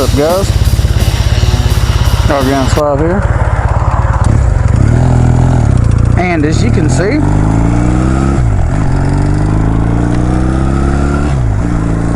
What's up, guys? Organics Live here. And as you can see,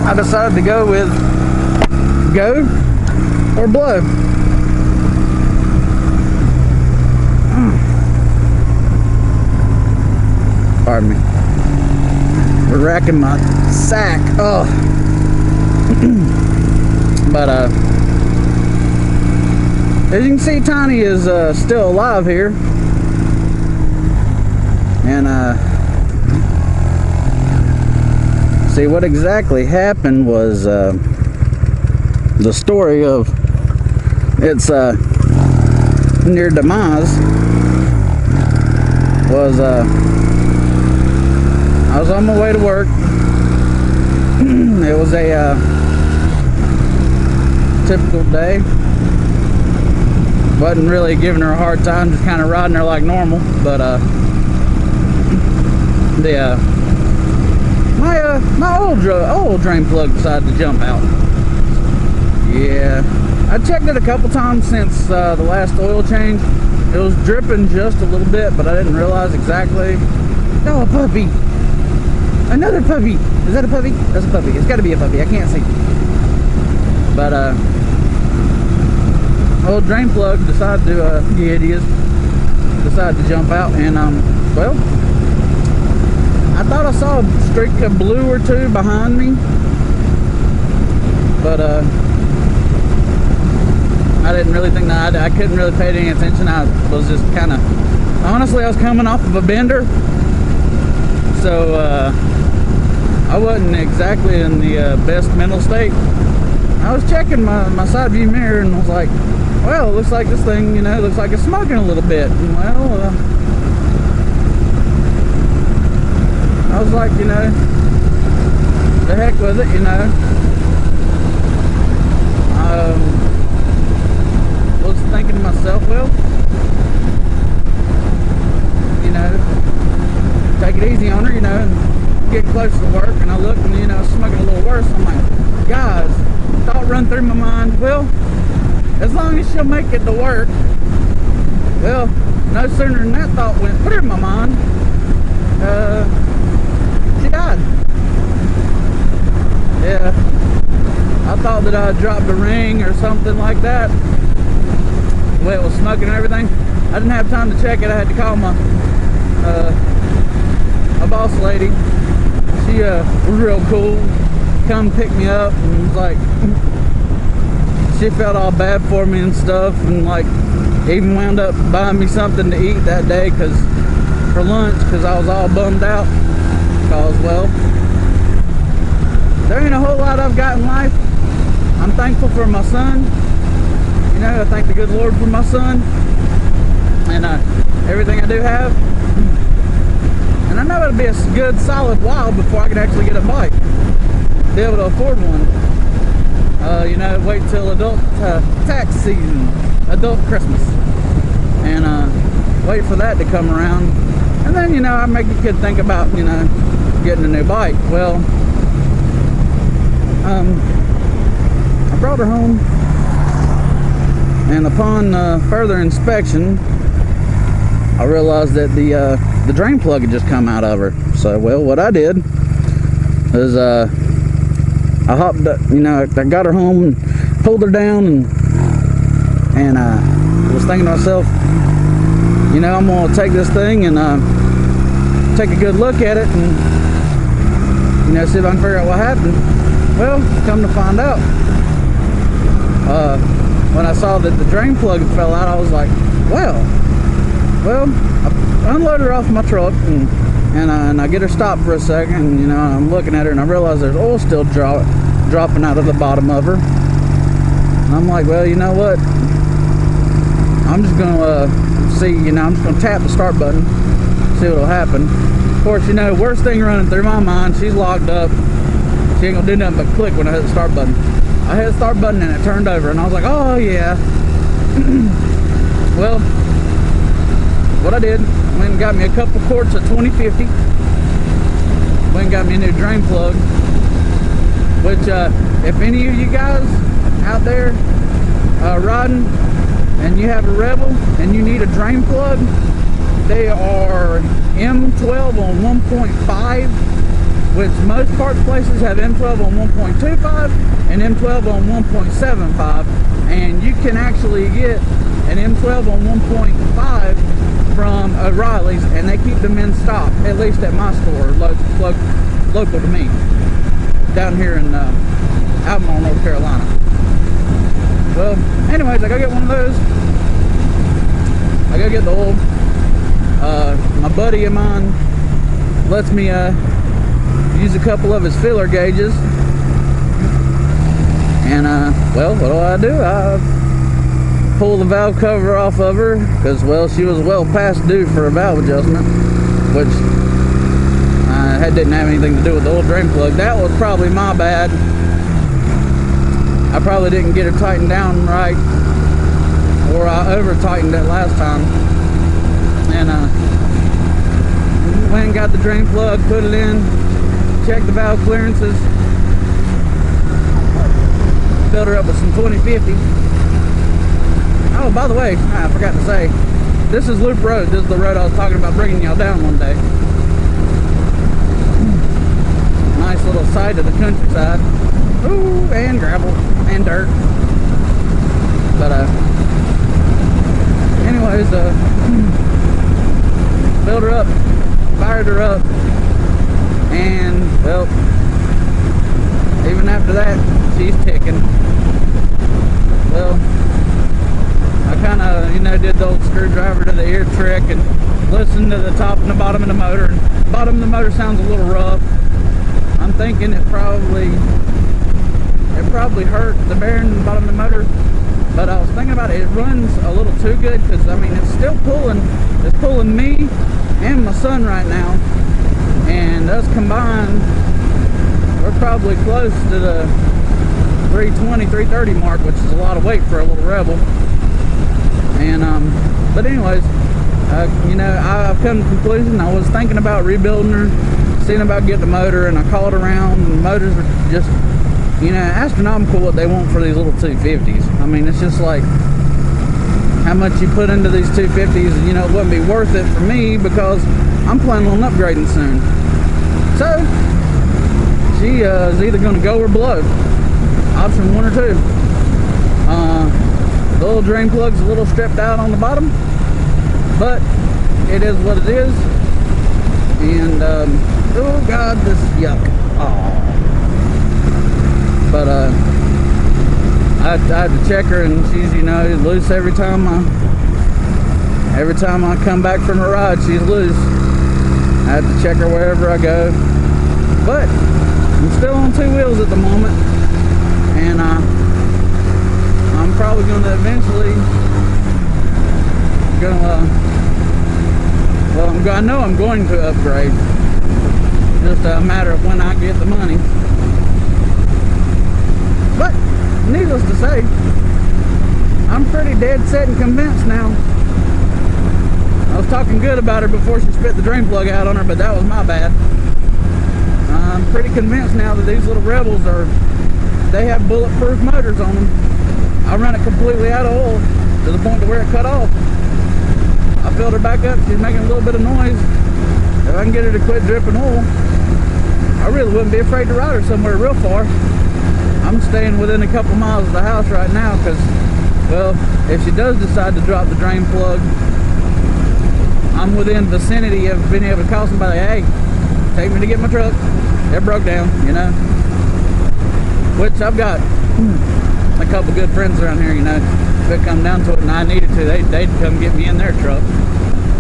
I decided to go with go or blow. Pardon me. We're racking my sack. Oh. But as you can see, Tiny is still alive here. And see, what exactly happened was the story of its near demise was I was on my way to work. It was a typical day. Wasn't really giving her a hard time, just kind of riding her like normal. But my oil drain plug decided to jump out. Yeah, I checked it a couple times since the last oil change. It was dripping just a little bit, but I didn't realize exactly. Oh, a puppy! Another puppy! Is that a puppy? That's a puppy. It's got to be a puppy. I can't see. But old drain plug decided to yeah, it is. Decided to jump out, and well, I thought I saw a streak of blue or two behind me, but I didn't really think that. I couldn't really pay any attention. I was just kind of, honestly, I was coming off of a bender, so I wasn't exactly in the best mental state. I was checking my side view mirror and was like, well, it looks like this thing, you know, looks like it's smoking a little bit. And well, I was like, you know, the heck with it, you know. Was thinking to myself, well, you know, take it easy on her, you know, and get close to work. And I looked, and you know, it's smoking a little worse. I'm like, guys, thought run through my mind, well, as long as she'll make it to work. Well, no sooner than that thought went through my mind, she died. Yeah, I thought that I dropped a ring or something like that. The way it was smoking and everything, I didn't have time to check it. I had to call my boss lady. She was real cool. Come pick me up and was like, she felt all bad for me and stuff, and like even wound up buying me something to eat that day for lunch, because I was all bummed out, because well, there ain't a whole lot I've got in life. I'm thankful for my son, you know. I thank the good Lord for my son and everything I do have, and I know it'll be a good solid while before I can actually get a bike, be able to afford one. You know, wait till adult tax season, adult Christmas, and wait for that to come around, and then, you know, I could think about, you know, getting a new bike. Well, I brought her home, and upon further inspection, I realized that the drain plug had just come out of her. So, well, what I did is I hopped up, you know, I got her home and pulled her down, and I was thinking to myself, you know, I'm gonna take this thing and take a good look at it, and, you know, see if I can figure out what happened. Well, come to find out, when I saw that the drain plug fell out, I was like, well, I unloaded her off my truck, and I get her stopped for a second, and, you know, I'm looking at her, and I realize there's oil still dropping out of the bottom of her. And I'm like, well, you know what? I'm just gonna see, you know, I'm just gonna tap the start button, see what'll happen. Of course, you know, worst thing running through my mind, she's locked up. She ain't gonna do nothing but click when I hit the start button. I hit the start button and it turned over, and I was like, oh yeah. Well, what I did, went and got me a couple quarts of 2050. Went and got me a new drain plug, which if any of you guys out there riding and you have a Rebel and you need a drain plug, they are M12 on 1.5, which most parts places have M12 on 1.25 and M12 on 1.75, and you can actually get an M12 on 1.5 from O'Reilly's, and they keep them in stock, at least at my store, local to me, down here in Albemarle, North Carolina. Well, anyways, I gotta get one of those. I gotta get the oil. My buddy of mine lets me use a couple of his filler gauges, and well, what do? I pull the valve cover off of her because, well, she was well past due for a valve adjustment, which didn't have anything to do with the oil drain plug. That was probably my bad. I probably didn't get it tightened down right, or I over tightened it last time. And went and got the drain plug, put it in, checked the valve clearances, filled her up with some 2050. Oh, by the way, I forgot to say, this is Loop Road. This is the road I was talking about bringing y'all down one day. Nice little side of the countryside. Ooh, and gravel and dirt. But anyways, filled her up, fired her up, and well, even after that, she's ticking. Well, I kind of, did the old screwdriver to the ear trick and listened to the top and the bottom of the motor. And the bottom of the motor sounds a little rough. I'm thinking it probably hurt the bearing in the bottom of the motor. But I was thinking about it. It runs a little too good because, I mean, it's still pulling. It's pulling me and my son right now. And us combined, we're probably close to the 320, 330 mark, which is a lot of weight for a little Rebel. And but anyways, I've come to the conclusion. I was thinking about rebuilding her, seeing about getting the motor, and I called around, and the motors are just, astronomical what they want for these little 250s. I mean, it's just like how much you put into these 250s, it wouldn't be worth it for me because I'm planning on upgrading soon. So she is either going to go or blow. Option 1 or 2. The little drain plug's a little stripped out on the bottom, but it is what it is. And oh god, this yuck. Oh. But I had to check her, and she's loose every time I come back from a ride. She's loose. I have to check her wherever I go. But I'm still on 2 wheels at the moment, and I'm probably going to eventually I know I'm going to upgrade. Just a matter of when I get the money. But needless to say, I'm pretty dead set and convinced now. I was talking good about her before she spit the drain plug out on her, but that was my bad. I'm pretty convinced now that these little Rebels they have bulletproof motors on them. I run it completely out of oil to the point to where it cut off. I filled her back up. She's making a little bit of noise. If I can get her to quit dripping oil, I really wouldn't be afraid to ride her somewhere real far. I'm staying within a couple miles of the house right now because, well, if she does decide to drop the drain plug, I'm within vicinity of being able to call somebody, hey, take me to get my truck. It broke down, Which I've got a couple good friends around here, if it come down to it and I needed to, they'd come get me in their truck.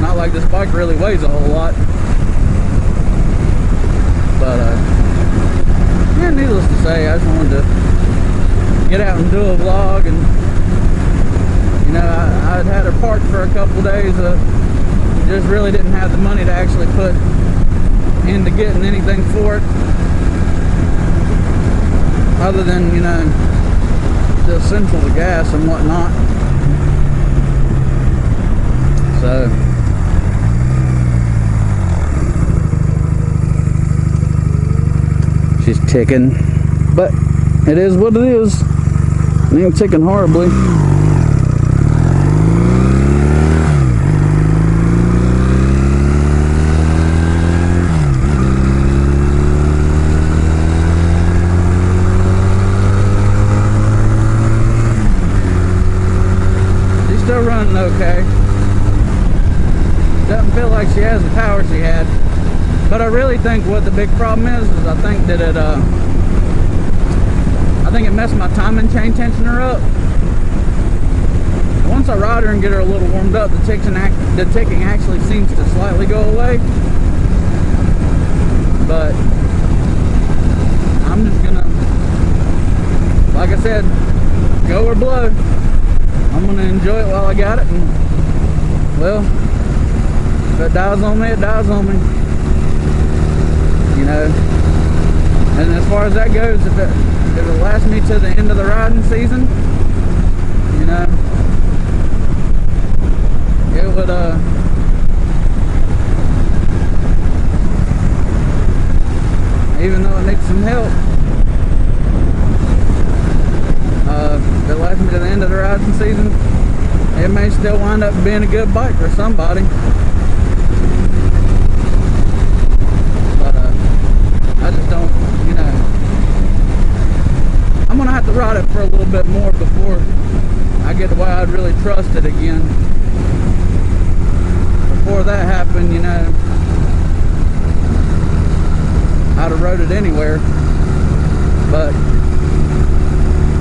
Not like this bike really weighs a whole lot. But, yeah, needless to say, I just wanted to get out and do a vlog. And, I'd had her parked for a couple days. Just really didn't have the money to actually put into getting anything for it. Other than, the essential to gas and whatnot. So she's ticking, but it is what it is. It ain't ticking horribly. She's still running okay. Doesn't feel like she has the power she had. But I really think what the big problem is I think that I think it messed my timing chain tensioner up. Once I ride her and get her a little warmed up, the ticking actually seems to slightly go away. But I'm just gonna, like I said, go or blow. I'm gonna enjoy it while I got it, and well, if it dies on me, it dies on me. You know. And as far as that goes, if it lasts me to the end of the riding season, you know, it would even though it needs some help, if it lasts me to the end of the riding season, it may still wind up being a good bike for somebody. But I just don't, you know, I'm gonna have to ride it for a little bit more before I get the way I'd really trust it again. Before that happened, you know, I'd have rode it anywhere. But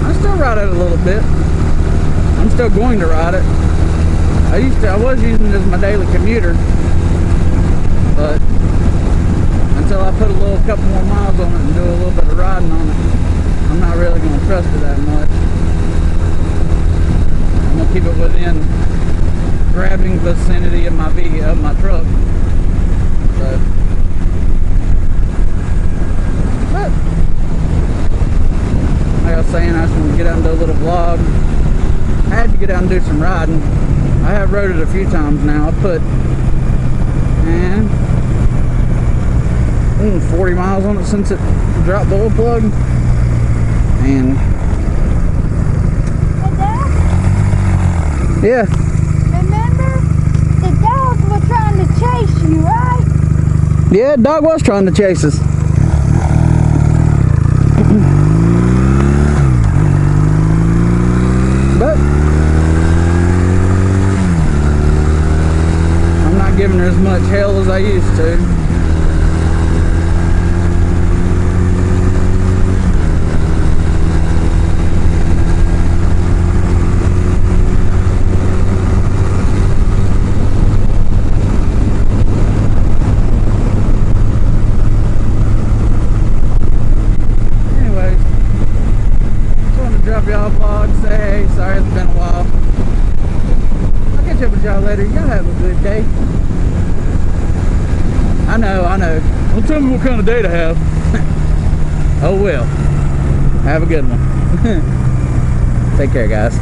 I still ride it a little bit. I'm still going to ride it. I was using it as my daily commuter, but until I put a couple more miles on it and do a little bit of riding on it, I'm not really going to trust it that much. I'm going to keep it within grabbing vicinity of my truck. So, but like I was saying, I just want to get out and do a little vlog. I had to get out and do some riding. I have rode it a few times now. I put 40 miles on it since it dropped the oil plug. And hey, Dad? Yeah. Remember, the dog was trying to chase you, right? Yeah, the dog was trying to chase us. But I'm not giving her as much hell as I used to. Drop y'all a vlog, say hey, sorry it's been a while. I'll catch up with y'all later. Y'all have a good day. I know. Don't tell me what kind of day to have. Oh well. Have a good one. Take care, guys.